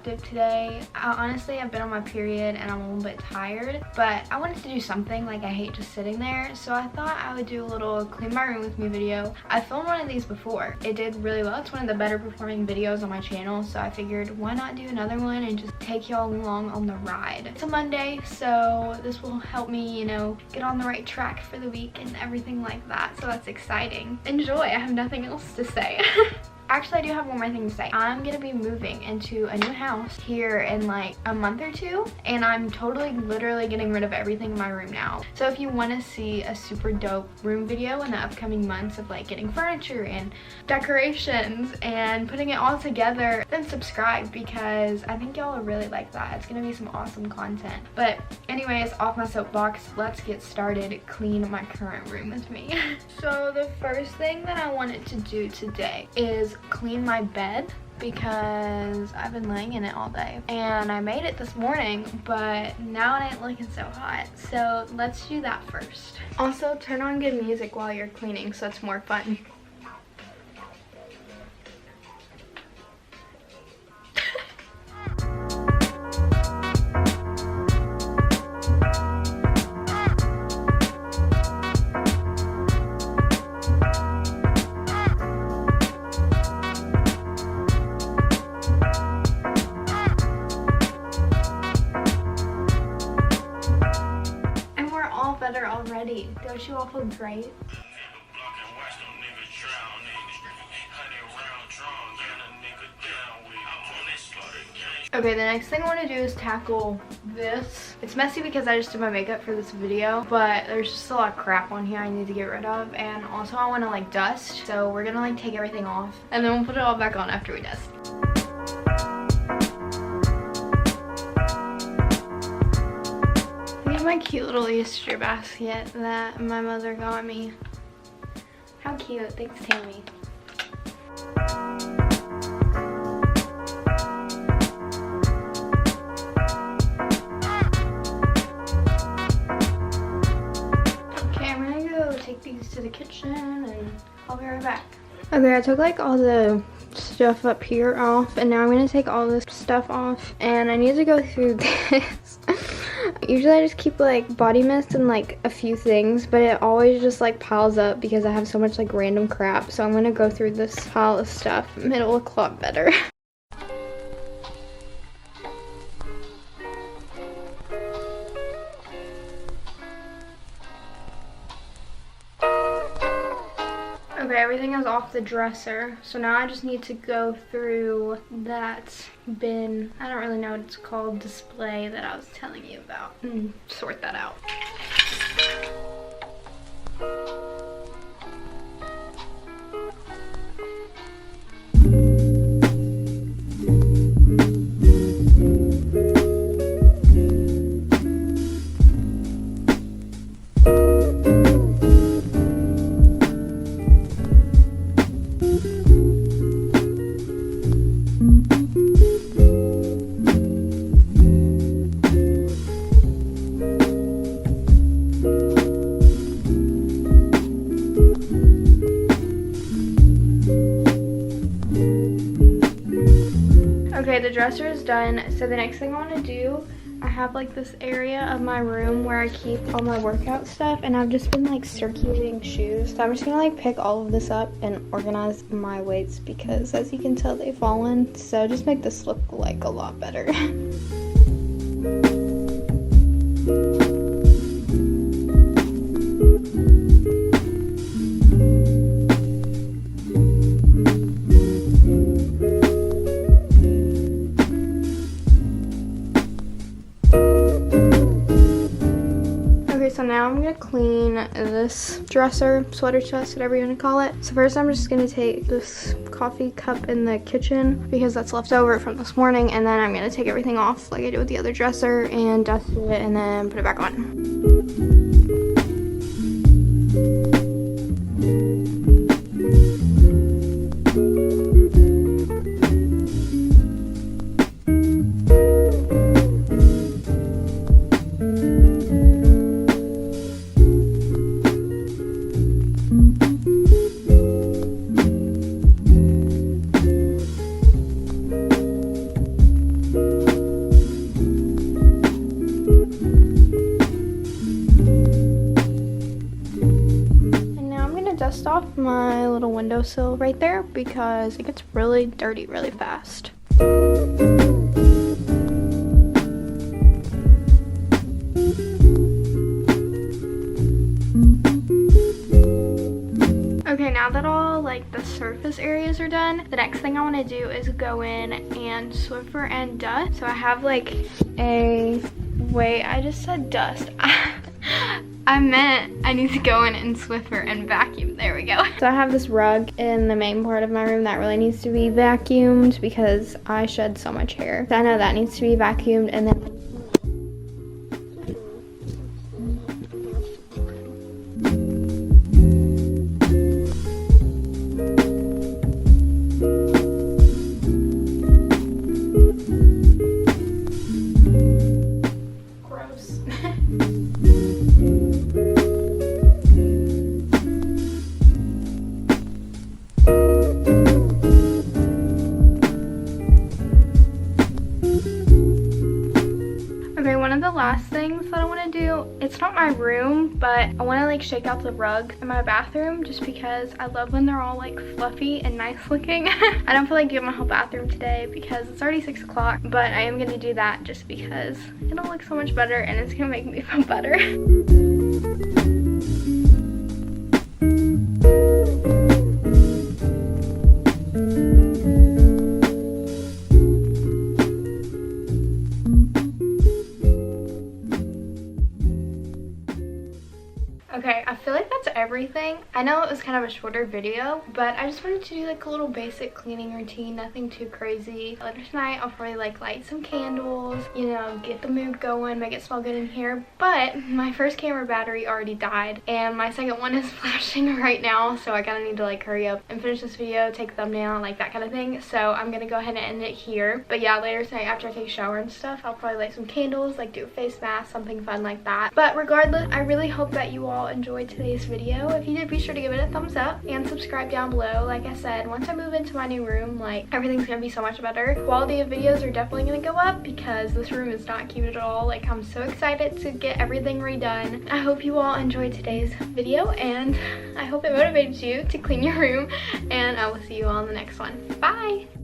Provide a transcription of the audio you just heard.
productive today. Honestly, I've been on my period and I'm a little bit tired, but I wanted to do something. Like, I hate just sitting there, so I thought I would do a little clean my room with me video. I filmed one of these before. It did really well. It's one of the better performing videos on my channel, so I figured why not do another one and just take y'all along on the ride. It's a Monday, so this will help me, you know, get on the right track for the week and everything like that, so that's exciting. Enjoy. I have nothing else to say. Actually, I do have one more thing to say. I'm gonna be moving into a new house here in like a month or two, and I'm totally literally getting rid of everything in my room now. So if you want to see a super dope room video in the upcoming months of like getting furniture and decorations and putting it all together, then subscribe, because I think y'all will really like that. It's gonna be some awesome content. But anyways, off my soapbox, let's get started. Clean my current room with me. So the first thing that I wanted to do today is clean my bed, because I've been laying in it all day and I made it this morning, but now it ain't looking so hot. So let's do that first. Also, turn on good music while you're cleaning so it's more fun. Already. Don't you all feel great? Okay, the next thing I want to do is tackle this. It's messy because I just did my makeup for this video, but there's just a lot of crap on here I need to get rid of, and also I want to like dust, so we're gonna like take everything off and then we'll put it all back on after we dust. My cute little Easter basket that my mother got me. How cute. Thanks, Tammy. Okay, I'm gonna go take these to the kitchen and I'll be right back. Okay, I took like all the stuff up here off, and now I'm gonna take all this stuff off, and I need to go through this. Usually I just keep like body mist and like a few things, but it always just like piles up because I have so much like random crap. So I'm gonna go through this pile of stuff and it'll look a lot better. Okay, everything is off the dresser, so now I just need to go through that bin, I don't really know what it's called, display that I was telling you about, and sort that out. Okay, the dresser is done, so the next thing I want to do, I have like this area of my room where I keep all my workout stuff, and I've just been like circulating shoes, so I'm just gonna like pick all of this up and organize my weights, because as you can tell they've fallen, so just make this look like a lot better. So now I'm gonna clean this dresser, sweater chest, whatever you want to call it. So first I'm just gonna take this coffee cup in the kitchen because that's left over from this morning, and then I'm gonna take everything off like I did with the other dresser and dust it and then put it back on. windowsill right there because it gets really dirty really fast. Okay, now that all like the surface areas are done, the next thing I want to do is go in and Swiffer and dust. So I have like I just said dust. I meant I need to go in and Swiffer and vacuum. There we go. So I have this rug in the main part of my room that really needs to be vacuumed because I shed so much hair. So I know that needs to be vacuumed, and then last things that I want to do, it's not my room, but I want to like shake out the rug in my bathroom just because I love when they're all like fluffy and nice looking. I don't feel like doing my whole bathroom today because it's already 6 o'clock, but I am going to do that just because it'll look so much better and it's going to make me feel better. Okay, I feel like that's everything. I know it was kind of a shorter video, but I just wanted to do like a little basic cleaning routine, nothing too crazy. Later tonight, I'll probably like light some candles, you know, get the mood going, make it smell good in here. But my first camera battery already died, and my second one is flashing right now, so I kind of need to like hurry up and finish this video, take a thumbnail, like that kind of thing. So I'm gonna go ahead and end it here. But yeah, later tonight after I take a shower and stuff, I'll probably light some candles, like do a face mask, something fun like that. But regardless, I really hope that you all enjoyed today's video. If you did, be sure to give it a thumbs up and subscribe down below. Like I said, once I move into my new room, like everything's gonna be so much better. Quality of videos are definitely gonna go up because this room is not cute at all. Like, I'm so excited to get everything redone. I hope you all enjoyed today's video, and I hope it motivated you to clean your room, and I will see you all in the next one. Bye!